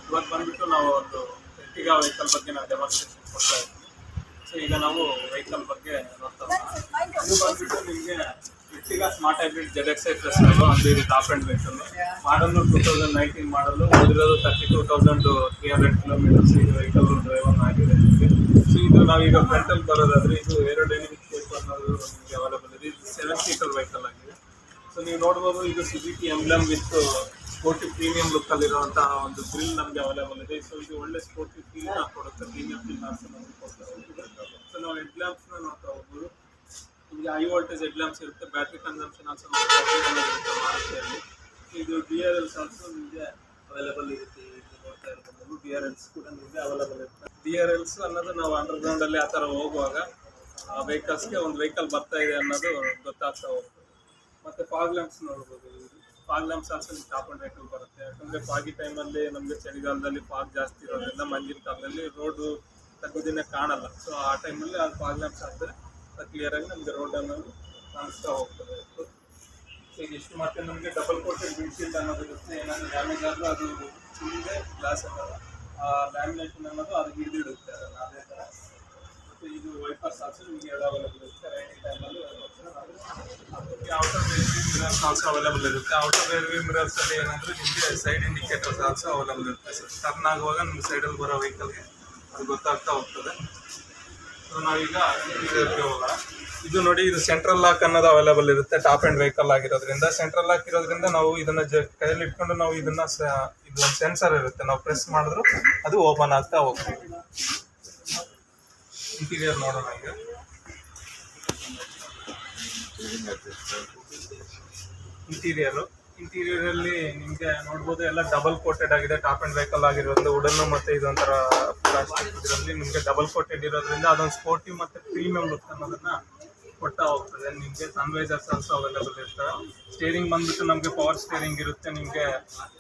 ಇವತ್ತು ಬಂದ್ಬಿಟ್ಟು ನಾವು ಒಂದು ಎರ್ಟಿಗಾ ವೆಹಿಕಲ್ ಬಗ್ಗೆ ನಾವು ಡೆಮಾನ್ಸ್ಟ್ರೇಷನ್ ಕೊಡ್ತಾ ಇದ್ದೀವಿ. ಸೊ ಈಗ ನಾವು ವೆಹಿಕಲ್ ಬಗ್ಗೆ ನೋಡ್ತಾ ಇದ್ದೀವಿ. ಇದು ಬಂದ್ಬಿಟ್ಟು ನಿಮಗೆ Ertiga smart hybrid ZXi plus ಒಂದು ಇದು ಟಾಪ್ ಆ್ಯಂಡ್ ವೆಹಿಕಲ್ ಮಾಡಲು 2019 ಮಾಡಲು ಓದಿರೋದು 32,300 ಕಿಲೋಮೀಟರ್ಸ್ ಇದು ವೆಹಿಕಲ್ ಡ್ರೈವರ್ ಆಗಿದೆ ನಿಮಗೆ. ಸೊ ಇದು ನಾವೀಗ ಫ್ರಂಟಲ್ಲಿ ಬರೋದಾದರೆ ಇದು ಏರೋಡೈನಮಿಕ್ ಶೇಪ್ ಅನ್ನೋದು ನಿಮಗೆ ಅವೈಲೇಬಲ್ ಇದೆ. ಇದು 7 ಸೀಟರ್ ವೆಹಿಕಲ್ ಆಗಿದೆ. ಸೊ ನೀವು ನೋಡ್ಬೋದು ಇದು Suzuki emblem with sporty premium ಲುಕ್ಕಲ್ಲಿರುವಂತಹ ಒಂದು ಗ್ರಿಲ್ ನಮಗೆ ಅವೈಲೇಬಲ್ ಇದೆ. ಸೊ ಇದು ಒಳ್ಳೆ ಸ್ಪೋರ್ಟಿ ಫೀಲ್ ಕೊಡುತ್ತೆ, ಪ್ರೀಮಿಯಂ ಫೀಲ್ ನಮಗೆ ಕೊಡ್ತಾರೆ. ಸೊ ನಾವು ಹೆಡ್ ಲ್ಯಾಂಪ್ಸ್ನ ನೋಡ್ತಾ ಹೋಗ್ಬೋದು. ನಿಮಗೆ ಹೈ ವೋಲ್ಟೇಜ್ ಹೆಡ್ ಲ್ಯಾಂಪ್ಸ್ ಇರುತ್ತೆ, ಬ್ಯಾಟ್ರಿ ಕನ್ಸಂಪ್ಷನ್ ಆಲ್ಸೋ ಇರುತ್ತೆ ಮಾರುತಿಯಲ್ಲಿ. ಇದು DRLs ಆಲ್ಸೋ ನಿಮಗೆ ಅವೈಲೇಬಲ್ ಇರುತ್ತೆ. ಇದು ನೋಡ್ತಾ ಇರ್ಬೋದು, DRLs ಕೂಡ ನಿಮಗೆ ಅವೈಲೇಬಲ್ ಇರುತ್ತೆ. DRLs ಅನ್ನೋದು ನಾವು ಅಂಡರ್ಗ್ರೌಂಡಲ್ಲಿ ಆ ಥರ ಹೋಗುವಾಗ ವೆಹಿಕಲ್ಸ್ಗೆ ಒಂದು ವೆಹಿಕಲ್ ಬರ್ತಾ ಇದೆ ಅನ್ನೋದು ಗೊತ್ತಾಗ್ತಾ ಹೋಗ್ತದೆ. ಮತ್ತು ಫಾಗ್ ಲ್ಯಾಂಪ್ಸ್ ನೋಡ್ಬೋದು. Fog lamps also top and vehicle ಬರುತ್ತೆ. ಯಾಕಂದರೆ ಫಾಗಿ ಟೈಮಲ್ಲಿ ನಮಗೆ ಚಳಿಗಾಲದಲ್ಲಿ ಫಾಗ್ ಜಾಸ್ತಿ ಇರೋದ್ರಿಂದ ಮಂಜಿನ ಕಾಲದಲ್ಲಿ ರೋಡು ತಗ್ಗುದಿನ ಕಾಣಲ್ಲ. ಸೊ ಆ ಟೈಮಲ್ಲಿ ಅದು ಫಾಗ್ ಲ್ಯಾಂಪ್ಸ್ ಹಾಕಿದ್ರೆ ಕ್ಲಿಯರಾಗಿ ನಮಗೆ ರೋಡನ್ನು ಕಾಣಿಸ್ತಾ ಹೋಗ್ತದೆ. ಈಗ ಇಷ್ಟು ಮತ್ತೆ ನಮಗೆ ಡಬಲ್ ಕೋಟೆಡ್ ವಿಂಡ್ಶೀಲ್ಡ್ ಅನ್ನೋದು ಇರುತ್ತೆ. ಏನಾದರೂ ಡ್ಯಾಮೇಜ್ ಆದರೂ ಅದು ಹಿಂದೆ ಗ್ಲಾಸ್ ಅನ್ನೋದು ಲ್ಯಾಮಿನೇಷನ್ ಅನ್ನೋದು ಅದು ಹಿಡಿದಿಡುತ್ತೆ ಅದನ್ನು ಅದೇ ಥರ. ಮತ್ತು ಇದು ವೈಪರ್ಸ್ ಆಲ್ಸೋ ನಿಮಗೆ ಅವೈಲೇಬಲ್ ಇರುತ್ತೆ. ರೈನಿಂಗ್ ಟೈಮಲ್ಲಿ outer rear mirrors also available ಇರುತ್ತೆ. ಔಟರ್ ರಿಯರ್ ಮಿರರ್ಸಲ್ಲಿ ಏನಂದರೆ ನಿಮಗೆ ಸೈಡ್ ಇಂಡಿಕೇಟರ್ಸ್ ಆಲ್ಸೋ ಅವೈಲೇಬಲ್ ಇರುತ್ತೆ. ಸೊ ಟರ್ನ್ ಆಗುವಾಗ ನಿಮಗೆ ಸೈಡಲ್ಲಿ ಬರೋ ವೆಹಿಕಲ್ಗೆ ಅದು ಗೊತ್ತಾಗ್ತಾ ಹೋಗ್ತದೆ. ಸೊ ನಾವೀಗ ಇಂಟೀರಿಯರ್ಗೆ ಹೋಗೋಣ. ಇದು ನೋಡಿ, ಇದು ಸೆಂಟ್ರಲ್ ಲಾಕ್ ಅನ್ನೋದು ಅವೈಲೇಬಲ್ ಇರುತ್ತೆ. ಟಾಪ್ ಆ್ಯಂಡ್ ವೆಹಿಕಲ್ ಆಗಿರೋದ್ರಿಂದ ಸೆಂಟ್ರಲ್ ಲಾಕ್ ಇರೋದ್ರಿಂದ ನಾವು ಇದನ್ನು ಕೈಯಲ್ಲಿ ಇಟ್ಕೊಂಡು ನಾವು ಇದನ್ನು ಇದೊಂದು ಸೆನ್ಸರ್ ಇರುತ್ತೆ, ನಾವು ಪ್ರೆಸ್ ಮಾಡಿದ್ರು ಅದು ಓಪನ್ ಆಗ್ತಾ ಹೋಗ್ತದೆ. ಇಂಟೀರಿಯರ್ ನೋಡೋಣ ಈಗ. ಇಂಟೀರಿಯರಲ್ಲಿ ನಿಮಗೆ ನೋಡ್ಬೋದು ಎಲ್ಲ ಡಬಲ್ ಕೋಟೆಡ್ ಆಗಿದೆ. ಟಾಪ್ ಆ್ಯಂಡ್ ವೆಹಿಕಲ್ ಆಗಿರೋದ್ರಿಂದ ವುಡನ್ನು ಮತ್ತು ಇದೊಂಥರ ಪ್ಲಾಸ್ಟಿಕ್ ಇದರಲ್ಲಿ ನಿಮಗೆ ಡಬಲ್ ಕೋಟೆಡ್ ಇರೋದ್ರಿಂದ ಅದೊಂದು ಸ್ಪೋರ್ಟಿವ್ ಮತ್ತು ಪ್ರೀಮಿಯಂ ಲುಕ್ ಅನ್ನೋದನ್ನು ಕೊಡ್ತಾ ಹೋಗ್ತದೆ. ನಿಮಗೆ ಸನ್ವೈಸರ್ಸ್ ಆಲ್ಸೋ ಅವೈಲೇಬಲ್ ಇರ್ತವೆ. ಸ್ಟೇರಿಂಗ್ ಬಂದ್ಬಿಟ್ಟು ನಮಗೆ ಪವರ್ ಸ್ಟೇರಿಂಗ್ ಇರುತ್ತೆ. ನಿಮಗೆ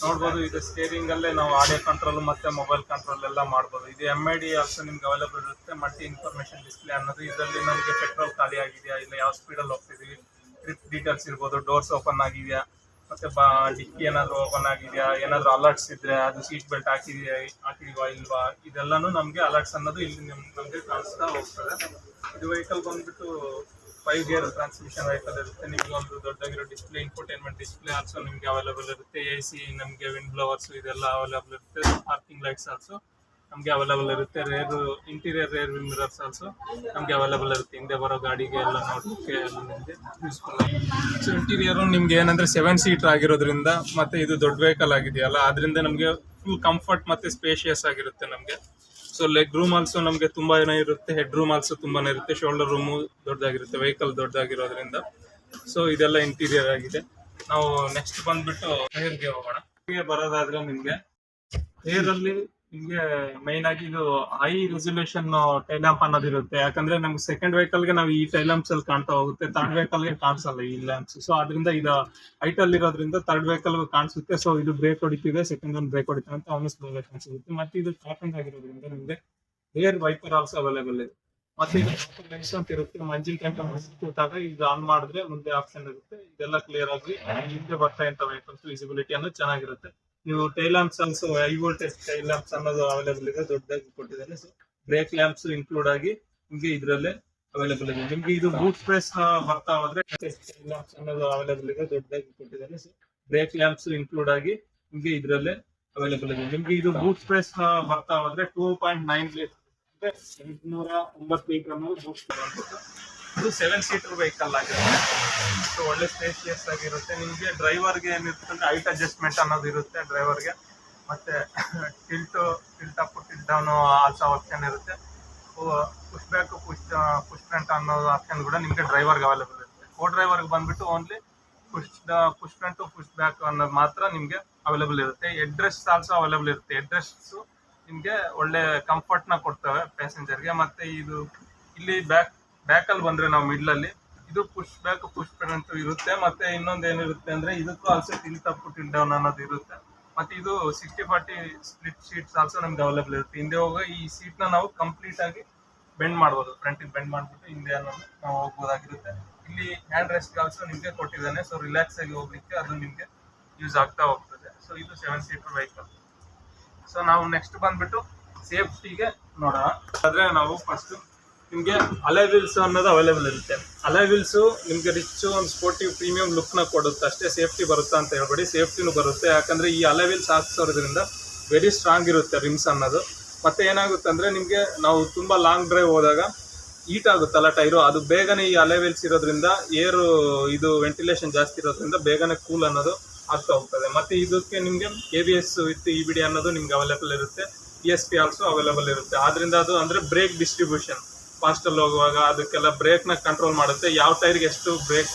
ನೋಡ್ಬೋದು, ಇದು ಸ್ಟೇರಿಂಗಲ್ಲೇ ನಾವು ಆಡಿಯೋ ಕಂಟ್ರೋಲ್ ಮತ್ತು ಮೊಬೈಲ್ ಕಂಟ್ರೋಲ್ ಎಲ್ಲ ಮಾಡ್ಬೋದು. ಇದು MID ಆಲ್ಸೋ ನಿಮ್ಗೆ ಅವೈಲೇಬಲ್ ಇರುತ್ತೆ. ಮಲ್ಟಿ ಇನ್ಫಾರ್ಮೇಷನ್ ಡಿಸ್ಪ್ಲೇ ಅನ್ನೋದು ಇದರಲ್ಲಿ ನಮಗೆ ಪೆಟ್ರೋಲ್ ಖಾಲಿ ಆಗಿದೆಯಾ, ಇಲ್ಲ ಯಾವ ಸ್ಪೀಡಲ್ಲಿ ಹೋಗ್ತಿದ್ದೀವಿ, ಟ್ರಿಪ್ ಡೀಟೇಲ್ಸ್ ಇರ್ಬೋದು, ಡೋರ್ಸ್ ಓಪನ್ ಆಗಿದೆಯಾ, ಮತ್ತು ಡಿಕ್ಕಿ ಏನಾದರೂ ಓಪನ್ ಆಗಿದೆಯಾ, ಏನಾದರೂ ಅಲರ್ಟ್ಸ್ ಇದ್ದರೆ ಅದು ಸೀಟ್ ಬೆಲ್ಟ್ ಹಾಕಿದೀವಾ ಇಲ್ವಾ, ಇದೆಲ್ಲನೂ ನಮಗೆ ಅಲರ್ಟ್ಸ್ ಅನ್ನೋದು ಇಲ್ಲಿ ನಮಗೆ ಕಾಣಿಸ್ತಾ ಹೋಗ್ತದೆ. ಇದು ವೆಹಿಕಲ್ ಬಂದುಬಿಟ್ಟು 5 ಗೇರ್ ಟ್ರಾನ್ಸ್ಮಿಷನ್ ವೆಹಿಕಲ್ ಇರುತ್ತೆ. ನಿಮಗೆ ಒಂದು ದೊಡ್ಡಾಗಿರೋ ಡಿಸ್ಪ್ಲೇ, ಇನ್ಫೋಟೈನ್ಮೆಂಟ್ ಡಿಸ್ಪ್ಲೇ ಆಲ್ಸೋ ನಿಮಗೆ ಅವೈಲೇಬಲ್ ಇರುತ್ತೆ. AC, ನಮಗೆ ವಿಂಡ್ ಬ್ಲೋವರ್ಸು ಇದೆಲ್ಲ ಅವೈಲೇಬಲ್ ಇರುತ್ತೆ. ಪಾರ್ಕಿಂಗ್ ಲೈಟ್ಸ್ ಆಲ್ಸೋ ನಮಗೆ ಅವೈಲೇಬಲ್ ಇರುತ್ತೆ. ಇಂಟೀರಿಯರ್ ರೇರ್ ಮಿರರ್ಸ್ ಆಲ್ಸೋ ನಮಗೆ ಅವೈಲೇಬಲ್ ಇರುತ್ತೆ. ಹಿಂದೆ ಬರೋ ಗಾಡಿಗೆ ಎಲ್ಲ ನೋಡೋಕ್ಕೆ ಎಲ್ಲ ನಿಮಗೆ ಯೂಸ್ಫುಲ್ ಆಗಿದೆ. ಸೊ ಇಂಟೀರಿಯರು ನಿಮ್ಗೆ ಏನಂದರೆ 7 ಸೀಟರ್ ಆಗಿರೋದ್ರಿಂದ ಮತ್ತು ಇದು ದೊಡ್ಡ ವೆಹಿಕಲ್ ಆಗಿದೆಯಲ್ಲ, ಅದರಿಂದ ನಮಗೆ ಫುಲ್ ಕಂಫರ್ಟ್ ಮತ್ತು ಸ್ಪೇಷಿಯಸ್ ಆಗಿರುತ್ತೆ ನಮಗೆ. ಸೊ ಲೆಗ್ ರೂಮ್ ಆಲ್ಸೋ ನಮಗೆ ತುಂಬಾ ಇರುತ್ತೆ. ಹೆಡ್ ರೂಮ್ ಆಲ್ಸೋ ತುಂಬಾ ಇರುತ್ತೆ. ಶೋಲ್ಡರ್ ರೂಮು ದೊಡ್ಡದಾಗಿರುತ್ತೆ, ವೆಹಿಕಲ್ ದೊಡ್ಡದಾಗಿರೋದ್ರಿಂದ. ಸೊ ಇದೆಲ್ಲ ಇಂಟೀರಿಯರ್ ಆಗಿದೆ. ನಾವು ನೆಕ್ಸ್ಟ್ ಬಂದ್ಬಿಟ್ಟು ಏರ್ಗೆ ಹೋಗೋಣ. ಬರೋದಾದ್ರೆ ನಿಮಗೆ ಏರಲ್ಲಿ ನಿಮಗೆ ಮೈನ್ ಆಗಿ ಇದು ಹೈ ರೆಸಲ್ಯೂಷನ್ ಟೈಲ್ ಲ್ಯಾಂಪ್ ಅನ್ನೋದು ಇರುತ್ತೆ. ಯಾಕಂದ್ರೆ ನಮ್ಗೆ ಸೆಕೆಂಡ್ ವೆಹಿಕಲ್ಗೆ ನಾವು ಈ ಟೈಲ್ ಲ್ಯಾಂಪ್ಸ್ ಅಲ್ಲಿ ಕಾಣ್ತಾ ಹೋಗುತ್ತೆ, ಥರ್ಡ್ ವೆಹಿಕಲ್ಗೆ ಕಾಣಿಸಲ್ಲ ಈ ಲ್ಯಾಂಪ್ಸ್. ಸೊ ಅದರಿಂದ ಇದು ಹೈಟ್ ಅಲ್ಲಿ ಇರೋದ್ರಿಂದ ಥರ್ಡ್ ವೆಹಿಕಲ್ ಕಾಣಿಸುತ್ತೆ. ಸೊ ಇದು ಬ್ರೇಕ್ ಹೊಡಿತಿದೆ, ಸೆಕೆಂಡ್ ಒಂದು ಬ್ರೇಕ್ ಹೊಡಿತಾನೆ ಅಂತ ಅವನು ಸ್ಲೋ ಕಾಣಿಸುತ್ತೆ. ಮತ್ತೆ ಇದು ಟಾಪ್ ಎಂಡ್ ಆಗಿರೋದ್ರಿಂದ ನಿಮಗೆ ರೇರ್ ವೈಪರ್ ಆಲ್ಸೋ ಅವೈಲೇಬಲ್ ಇದೆ. ಮತ್ತೆ ಇದು ಲೈಟ್ಸ್ ಅಂತ ಇರುತ್ತೆ. ಮಂಜಿನ ಟೈಮ್ ಕೂತಾಗ ಇದು ಆನ್ ಮಾಡಿದ್ರೆ ಮುಂದೆ ಆಪ್ಷನ್ ಇರುತ್ತೆ. ಇದೆಲ್ಲ ಕ್ಲಿಯರ್ ಆಗಿ ಹಿಂದೆ ಬರ್ತಾ ಇರೋ ವೆಹಿಕಲ್ಸ್ ವಿಸಿಬಿಲಿಟಿ ಅನ್ನೋದು ಚೆನ್ನಾಗಿರುತ್ತೆ. ನೀವು tail lamps also high voltage tail lamps ಅನ್ನೋದು ಅವೈಲೇಬಲ್ ಇದೆ, ದೊಡ್ಡದಾಗಿ ಕೊಟ್ಟಿದ್ದಾನೆ. ಸೊ ಬ್ರೇಕ್ ಲ್ಯಾಂಪ್ಸ್ ಇನ್ಕ್ಲೂಡ್ ಆಗಿ ನಿಮಗೆ ಇದರಲ್ಲೇ ಅವೈಲೇಬಲ್ ಇದೆ. ನಿಮ್ಗೆ ಇದು ಬೂಟ್ ಸ್ಪೇಸ್ ಬರ್ತಾ ಹೋದ್ರೆ ಟೈಲ್ ಲ್ಯಾಂಪ್ಸ್ ಅನ್ನೋದು ಅವೈಲೇಬಲ್ ಇದೆ, ದೊಡ್ಡದಾಗಿ ಕೊಟ್ಟಿದ್ದಾನೆ. ಸೊ ಬ್ರೇಕ್ ಲ್ಯಾಂಪ್ಸ್ ಇನ್ಕ್ಲೂಡ್ ಆಗಿ ನಿಮ್ಗೆ ಇದರಲ್ಲೇ ಅವೈಲೇಬಲ್ ಇದೆ. ನಿಮ್ಗೆ ಇದು ಬೂಟ್ ಸ್ಪೇಸ್ ಬರ್ತಾ ಹೋದ್ರೆ 2.9 ಲೀಟರ್ 809 ಲೀಟರ್ ಅನ್ನೋದು ಬೂಟ್ ಸ್ಪೇಸ್. ಇದು 7 ಸೀಟರ್ ವೆಹಿಕಲ್ ಆಗಿರುತ್ತೆ. ಸೊ ಒಳ್ಳೆ ಸ್ಪೇಷಿಯಸ್ ಆಗಿರುತ್ತೆ. ನಿಮಗೆ ಡ್ರೈವರ್ಗೆ ಏನಿರುತ್ತೆ ಅಂದ್ರೆ ಹೈಟ್ ಅಡ್ಜಸ್ಟ್ಮೆಂಟ್ ಅನ್ನೋದು ಇರುತ್ತೆ ಡ್ರೈವರ್ಗೆ. ಮತ್ತೆ tilt up tilt down also option ಇರುತ್ತೆ. ಪುಷ್ ಬ್ಯಾಕ್ ಪುಷ್ ಫ್ರಂಟ್ ಅನ್ನೋ ಆಪ್ಷನ್ ಕೂಡ ನಿಮಗೆ ಡ್ರೈವರ್ಗೆ ಅವೈಲೇಬಲ್ ಇರುತ್ತೆ. ಕೋ ಡ್ರೈವರ್ಗೆ ಬಂದ್ಬಿಟ್ಟು only push front push back ಅನ್ನೋದು ಮಾತ್ರ ನಿಮಗೆ ಅವೈಲೇಬಲ್ ಇರುತ್ತೆ. ಹೆಡ್ ರೆಸ್ಟ್ ಆಲ್ಸೋ ಅವೈಲೇಬಲ್ ಇರುತ್ತೆ. ಹೆಡ್ ರೆಸ್ಟ್ಸು ನಿಮಗೆ ಒಳ್ಳೆ ಕಂಫರ್ಟ್ನ ಕೊಡ್ತವೆ ಪ್ಯಾಸೆಂಜರ್ಗೆ. ಮತ್ತೆ ಇದು ಇಲ್ಲಿ ಬ್ಯಾಕಲ್ಲಿ ಬಂದರೆ ನಾವು ಮಿಡ್ಲಲ್ಲಿ ಇದು ಪುಷ್ ಬ್ಯಾಕ್ ಪುಷ್ ಫ್ರಂಟ್ ಇರುತ್ತೆ. ಮತ್ತೆ ಇನ್ನೊಂದು ಏನಿರುತ್ತೆ ಅಂದರೆ ಇದಕ್ಕೂ also tilt up tilt down ಅನ್ನೋದು ಇರುತ್ತೆ. ಮತ್ತೆ ಇದು 60-40 ಸ್ಪ್ಲಿಟ್ ಸೀಟ್ಸ್ ಆಲ್ಸೋ ನಮ್ಗೆ ಅವೈಲೇಬಲ್ ಇರುತ್ತೆ. ಹಿಂದೆ ಹೋಗೋ ಈ ಸೀಟ್ನ ನಾವು ಕಂಪ್ಲೀಟ್ ಆಗಿ ಬೆಂಡ್ ಮಾಡ್ಬೋದು, ಫ್ರಂಟಿಗೆ ಬೆಂಡ್ ಮಾಡಿಬಿಟ್ಟು ಹಿಂದೆ ಅನ್ನೋದು ನಾವು ಹೋಗ್ಬೋದಾಗಿರುತ್ತೆ. ಇಲ್ಲಿ ಹ್ಯಾಂಡ್ ರೆಸ್ಟ್ ಆಲ್ಸೋ ನಿಮಗೆ ಕೊಟ್ಟಿದ್ದಾನೆ. ಸೊ ರಿಲ್ಯಾಕ್ಸ್ ಆಗಿ ಹೋಗ್ಲಿಕ್ಕೆ ಅದು ನಿಮಗೆ ಯೂಸ್ ಆಗ್ತಾ ಹೋಗ್ತದೆ. ಸೊ ಇದು 7 ಸೀಟರ್ ವೆಹಿಕಲ್. ಸೊ ನಾವು ನೆಕ್ಸ್ಟ್ ಬಂದ್ಬಿಟ್ಟು ಸೇಫ್ಟಿಗೆ ನೋಡೋಣ. ಆದರೆ ನಾವು ಫಸ್ಟ್ ನಿಮಗೆ ಅಲೈ ವೀಲ್ಸ್ ಅನ್ನೋದು ಅವೈಲೇಬಲ್ ಇರುತ್ತೆ. ಅಲೈ ವೀಲ್ಸು ನಿಮಗೆ ರಿಚ್ ಒಂದು ಸ್ಪೋರ್ಟಿವ್ ಪ್ರೀಮಿಯಂ ಲುಕ್ನ ಕೊಡುತ್ತೆ ಅಷ್ಟೇ. ಸೇಫ್ಟಿ ಬರುತ್ತಾ ಅಂತ ಹೇಳ್ಬೇಡಿ, ಸೇಫ್ಟಿನೂ ಬರುತ್ತೆ. ಯಾಕಂದರೆ ಈ ಅಲೈ ವೀಲ್ಸ್ ಹಾಕ್ಸೋದ್ರಿಂದ ವೆರಿ ಸ್ಟ್ರಾಂಗ್ ಇರುತ್ತೆ ರಿಮ್ಸ್ ಅನ್ನೋದು. ಮತ್ತು ಏನಾಗುತ್ತೆ ಅಂದರೆ ನಿಮಗೆ ನಾವು ತುಂಬ ಲಾಂಗ್ ಡ್ರೈವ್ ಹೋದಾಗ ಹೀಟ್ ಆಗುತ್ತಲ್ಲ ಟೈರು, ಅದು ಬೇಗನೆ ಈ ಅಲೈ ವೀಲ್ಸ್ ಇರೋದ್ರಿಂದ ಏರು ಇದು ವೆಂಟಿಲೇಷನ್ ಜಾಸ್ತಿ ಇರೋದ್ರಿಂದ ಬೇಗನೆ ಕೂಲ್ ಅನ್ನೋದು ಆಗ್ತಾ ಹೋಗ್ತದೆ. ಮತ್ತು ಇದಕ್ಕೆ ನಿಮಗೆ ABS ವಿತ್ EBD ಅನ್ನೋದು ನಿಮ್ಗೆ ಅವೈಲೇಬಲ್ ಇರುತ್ತೆ. ESP ಆಲ್ಸೋ ಅವೈಲೇಬಲ್ ಇರುತ್ತೆ. ಆದ್ದರಿಂದ ಅದು ಅಂದರೆ ಬ್ರೇಕ್ ಡಿಸ್ಟ್ರಿಬ್ಯೂಷನ್ ಫಾಸ್ಟಲ್ಲಿ ಹೋಗುವಾಗ ಅದಕ್ಕೆಲ್ಲ ಬ್ರೇಕ್ನ ಕಂಟ್ರೋಲ್ ಮಾಡುತ್ತೆ. ಯಾವ ಟೈರ್ಗೆ ಎಷ್ಟು ಬ್ರೇಕ್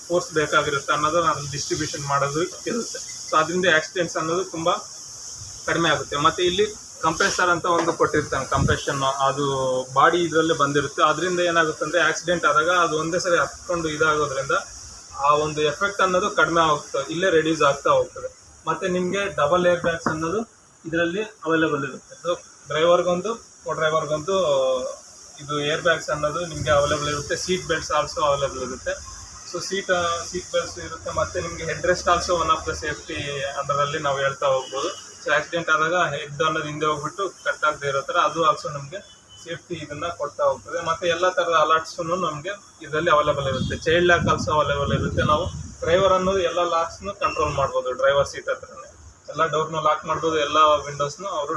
ಫೋರ್ಸ್ ಬೇಕಾಗಿರುತ್ತೆ ಅನ್ನೋದು ನಾನು ಡಿಸ್ಟ್ರಿಬ್ಯೂಷನ್ ಮಾಡೋದು ಇರುತ್ತೆ. ಸೊ ಅದರಿಂದ ಆಕ್ಸಿಡೆಂಟ್ಸ್ ಅನ್ನೋದು ತುಂಬ ಕಡಿಮೆ ಆಗುತ್ತೆ. ಮತ್ತು ಇಲ್ಲಿ ಕಂಪ್ರೆಸರ್ ಅಂತ ಒಂದು ಕೊಟ್ಟಿರ್ತಾನೆ, ಕಂಪ್ರೆಷನ್ ಅದು ಬಾಡಿ ಇದರಲ್ಲೇ ಬಂದಿರುತ್ತೆ. ಅದರಿಂದ ಏನಾಗುತ್ತೆ ಅಂದರೆ ಆಕ್ಸಿಡೆಂಟ್ ಆದಾಗ ಅದು ಒಂದೇ ಸರಿ ಹತ್ಕೊಂಡು ಇದಾಗೋದ್ರಿಂದ ಆ ಒಂದು ಎಫೆಕ್ಟ್ ಅನ್ನೋದು ಕಡಿಮೆ ಆಗುತ್ತೆ, ಇಲ್ಲೇ ರೆಡ್ಯೂಸ್ ಆಗ್ತಾ ಹೋಗ್ತದೆ. ಮತ್ತು ನಿಮಗೆ ಡಬಲ್ ಏರ್ ಬ್ಯಾಗ್ಸ್ ಅನ್ನೋದು ಇದರಲ್ಲಿ ಅವೈಲೇಬಲ್ ಇರುತ್ತೆ. ಸೊ ಡ್ರೈವರ್ಗೊಂದು ಡ್ರೈವರ್ಗೊಂದು ಇದು ಏರ್ ಬ್ಯಾಗ್ಸ್ ಅನ್ನೋದು ನಿಮಗೆ ಅವೈಲೇಬಲ್ ಇರುತ್ತೆ. ಸೀಟ್ ಬೆಲ್ಟ್ಸ್ ಆಲ್ಸೋ ಅವೈಲೇಬಲ್ ಇರುತ್ತೆ. ಸೊ ಸೀಟ್ ಬೆಲ್ಟ್ಸ್ ಇರುತ್ತೆ. ಮತ್ತು ನಿಮಗೆ head rest also one of the safety ಅದರಲ್ಲಿ ನಾವು ಹೇಳ್ತಾ ಹೋಗ್ಬೋದು. ಸೊ ಆಕ್ಸಿಡೆಂಟ್ ಆದಾಗ ಹೆಡ್ ಅನ್ನೋದು ಹಿಂದೆ ಹೋಗ್ಬಿಟ್ಟು ಕಟ್ ಆಗದೆ ಇರೋ ಥರ ಅದು ಆಲ್ಸೋ ನಮಗೆ ಸೇಫ್ಟಿ ಇದನ್ನು ಕೊಡ್ತಾ ಹೋಗ್ತದೆ. ಮತ್ತು ಎಲ್ಲ ಥರದ ಅಲರ್ಟ್ಸೂ ನಮಗೆ ಇದರಲ್ಲಿ ಅವೈಲೇಬಲ್ ಇರುತ್ತೆ. ಚೈಲ್ಡ್ ಲಾಕ್ ಆಲ್ಸೋ ಅವೈಲೇಬಲ್ ಇರುತ್ತೆ. ನಾವು ಡ್ರೈವರ್ ಅನ್ನೋದು ಎಲ್ಲ ಲಾಕ್ಸ್ನು ಕಂಟ್ರೋಲ್ ಮಾಡ್ಬೋದು. ಡ್ರೈವರ್ ಸೀಟ್ ಹತ್ರನೇ ಎಲ್ಲ ಡೋರ್ನು ಲಾಕ್ ಮಾಡ್ಬೋದು, ಎಲ್ಲ ವಿಂಡೋಸ್ನು ಅವರು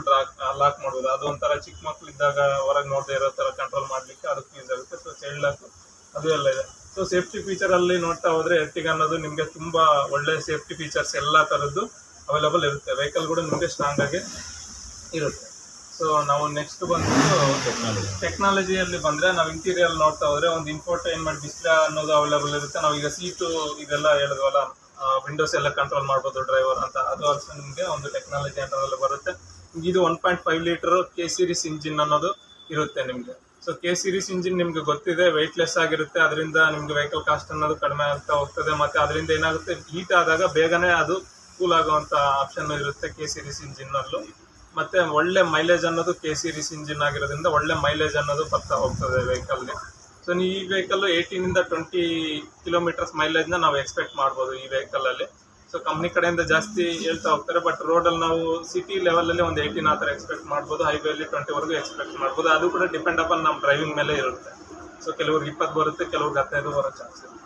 ಲಾಕ್ ಮಾಡ್ಬೋದು. ಅದು ಒಂಥರ ಚಿಕ್ಕ ಮಕ್ಳು ಇದ್ದಾಗ ಹೊರಗೆ ನೋಡದೆ ಇರೋ ಥರ ಕಂಟ್ರೋಲ್ ಮಾಡಲಿಕ್ಕೆ ಅದಕ್ಕೆ ಯೂಸ್ ಆಗುತ್ತೆ. ಸೊ ಚೈಲ್ಡ್ ಲಾಕ್ ಅದು ಎಲ್ಲ ಇದೆ. ಸೊ ಸೇಫ್ಟಿ ಫೀಚರಲ್ಲಿ ನೋಡ್ತಾ ಹೋದರೆ ಎರ್ಟಿಗ ಅನ್ನೋದು ನಿಮಗೆ ತುಂಬ ಒಳ್ಳೆ ಸೇಫ್ಟಿ ಫೀಚರ್ಸ್ ಎಲ್ಲ ಥರದ್ದು ಅವೈಲೇಬಲ್ ಇರುತ್ತೆ. ವೆಹಿಕಲ್ ಕೂಡ ನಿಮಗೆ ಸ್ಟ್ರಾಂಗ್ ಆಗಿ ಇರುತ್ತೆ. ಸೊ ನಾವು ನೆಕ್ಸ್ಟ್ ಬಂದ್ಬಿಟ್ಟು ಟೆಕ್ನಾಲಜಿಯಲ್ಲಿ ಬಂದರೆ ನಾವು ಇಂಟೀರಿಯರ್ ನೋಡ್ತಾ ಹೋದರೆ ಒಂದು ಇನ್ಫೋಟೈನ್ಮೆಂಟ್ ಡಿಸ್ಪ್ಲೇ ಅನ್ನೋದು ಅವೈಲೇಬಲ್ ಇರುತ್ತೆ. ನಾವು ಈಗ ಸೀಟು ಇದೆಲ್ಲ ಹೇಳಿದ್ವಲ್ಲ, ವಿಂಡೋಸ್ ಎಲ್ಲ ಕಂಟ್ರೋಲ್ ಮಾಡ್ಬೋದು ಡ್ರೈವರ್ ಅಂತ, ಅದು ಆಲ್ಸೋ ನಿಮಗೆ ಒಂದು ಟೆಕ್ನಾಲಜಿ ಅನ್ನೋದೆಲ್ಲ ಬರುತ್ತೆ. ಇದು 1.5 ಲೀಟರ್ K ಸೀರೀಸ್ ಇಂಜಿನ್ ಅನ್ನೋದು ಇರುತ್ತೆ ನಿಮಗೆ. ಸೊ K ಸೀರೀಸ್ ಇಂಜಿನ್ ನಿಮಗೆ ಗೊತ್ತಿದೆ, ವೆಯ್ಟ್ಲೆಸ್ ಆಗಿರುತ್ತೆ. ಅದರಿಂದ ನಿಮಗೆ ವೆಹಿಕಲ್ ಕಾಸ್ಟ್ ಅನ್ನೋದು ಕಡಿಮೆ ಆಗ್ತಾ ಹೋಗ್ತದೆ. ಮತ್ತು ಅದರಿಂದ ಏನಾಗುತ್ತೆ, ಹೀಟ್ ಆದಾಗ ಬೇಗನೆ ಅದು ಕೂಲ್ ಆಗುವಂಥ ಆಪ್ಷನ್ ಇರುತ್ತೆ K ಸೀರೀಸ್ ಇಂಜಿನ್ನಲ್ಲೂ. ಮತ್ತು ಒಳ್ಳೆ ಮೈಲೇಜ್ ಅನ್ನೋದು K ಸೀರೀಸ್ ಇಂಜಿನ್ ಆಗಿರೋದ್ರಿಂದ ಒಳ್ಳೆ ಮೈಲೇಜ್ ಅನ್ನೋದು ಬರ್ತಾ ಹೋಗ್ತದೆ ವೆಹಿಕಲ್ಗೆ. ಸೊ ಈ ವೆಹಿಕಲ್ಲು 18 to 20 ಕಿಲೋಮೀಟರ್ಸ್ ಮೈಲೇಜ್ನ ನಾವು ಎಕ್ಸ್ಪೆಕ್ಟ್ ಮಾಡ್ಬೋದು ಈ ವೆಹಿಕಲಲ್ಲಿ. ಸೊ ಕಂಪ್ನಿ ಕಡೆಯಿಂದ ಜಾಸ್ತಿ ಹೇಳ್ತಾ ಹೋಗ್ತಾರೆ, ಬಟ್ ರೋಡಲ್ಲಿ ನಾವು ಸಿಟಿ ಲೆವೆಲಲ್ಲಿ ಒಂದು 18 ಆ ಥರ ಎಕ್ಸ್ಪೆಕ್ಟ್ ಮಾಡ್ಬೋದು. ಹೈವೇಲಿ 20ವರೆಗೂ ಎಕ್ಸ್ಪೆಕ್ಟ್ ಮಾಡ್ಬೋದು. ಅದು ಕೂಡ ಡಿಪೆಂಡ್ ಅಪಾನ್ ನಮ್ಮ ಡ್ರೈವಿಂಗ್ ಮೇಲೆ ಇರುತ್ತೆ. ಸೊ ಕೆಲವ್ರಿಗೆ 20 ಬರುತ್ತೆ, ಕೆಲವ್ರಿಗೆ 15 ಬರೋ ಚಾನ್ಸ್ ಇರುತ್ತೆ.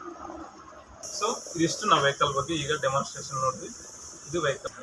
ಸೊ ಇದಿಷ್ಟು ನಾವು ವೆಹಿಕಲ್ ಬಗ್ಗೆ ಈಗ ಡೆಮಾನ್ಸ್ಟ್ರೇಷನ್ ನೋಡಿದ್ವಿ. ಇದು ವೆಹಿಕಲ್.